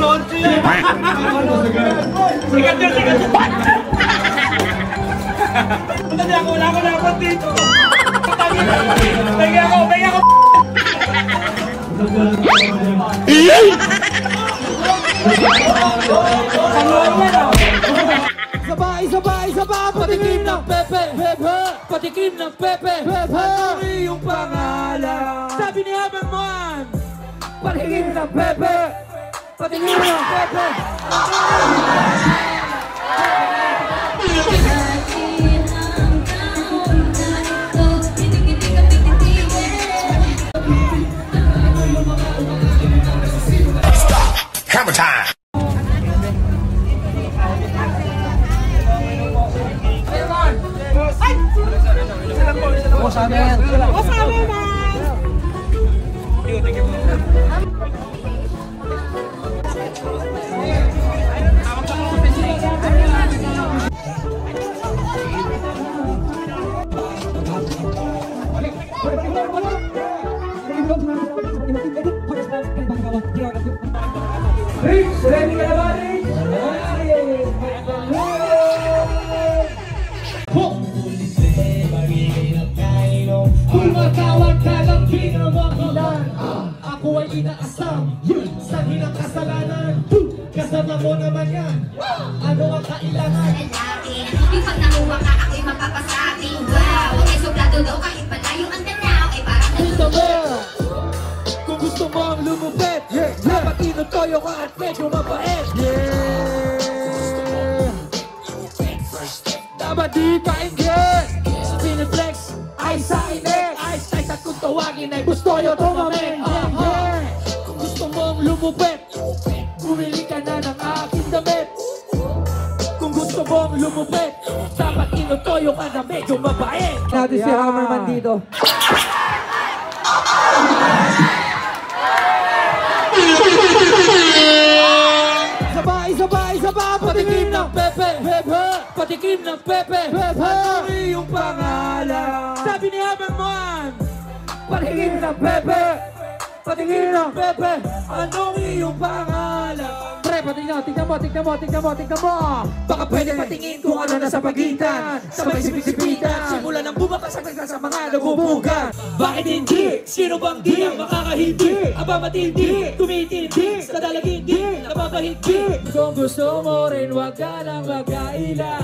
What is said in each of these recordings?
Napanood ko yan. Sikat yun, sikat yun. Wala ko dapat dito. Bigyan ako. Sabay, patikim ng Pepe, patikim ng Pepe, ano yung pangalan? Sabi ni Habang Moan, patikim ng Pepe, patikim ng Pepe. Hammer time! Tumatawag ka ng pinamakilan. Ako ay inaasam sa hinang kasalanan. Kasama mo naman yan. Ano ang kailangan? Yung pag nakuha ka, ako'y mapapasabi. Wow, ay sobrado daw kahit malayo ang tanaw. Ay parang kung gusto mo ang lumupit, dapat inutoyo ka at medyo mabait. Dapat di painggit. Piniflex ay sa inig. Ay at kung tawagin ay gusto nyo tumamig. Kung gusto mong lumupit, bumili ka na ng aking damit. Kung gusto mong lumupit, dapat inutoyo ka na medyo mabait. Natin si Hammerman dito. Sabay, patikim ng Pepe, patikim ng Pepe, ano yung pangalan? Sabi ni Habang Moan, patikim ng Pepe, patikim ng Pepe, ano yung pangalan? Pre, tingnan mo. Baka pwede patingin kung ano nasa pagitan. Sabay sipit-sipitan, simula ng bumakas sa mga nabubugan. Bakit hindi? Sino bang di ang makakahindi? Aba matindi, tumitindi, sa dalagindi, napapahindi. Kung gusto mo rin, wag ka nang magkaila.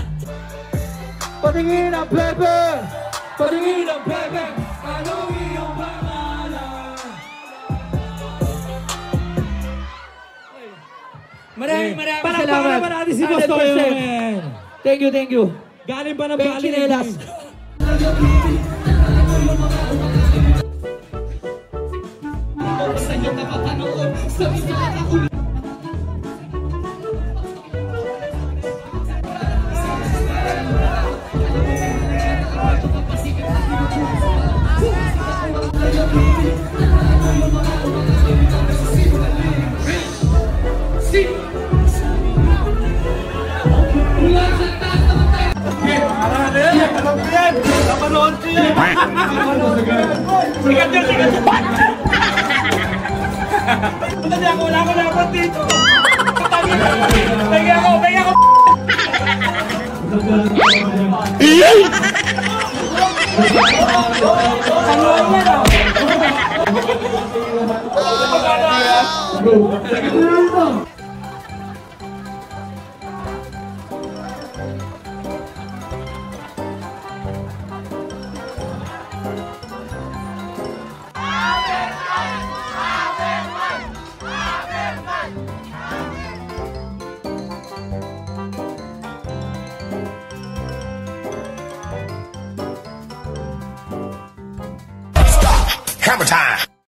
Patingin ang Pepe, patingin ang Pepe, ano yung pangalan? Maraming salamat. Para natin si Boss Toyo. Thank you. Galing pa ng Bali. Chinelas. Napanood ko yan. Sikat yun. Wala ko dapat dito. Bigyan ako. Hammer time!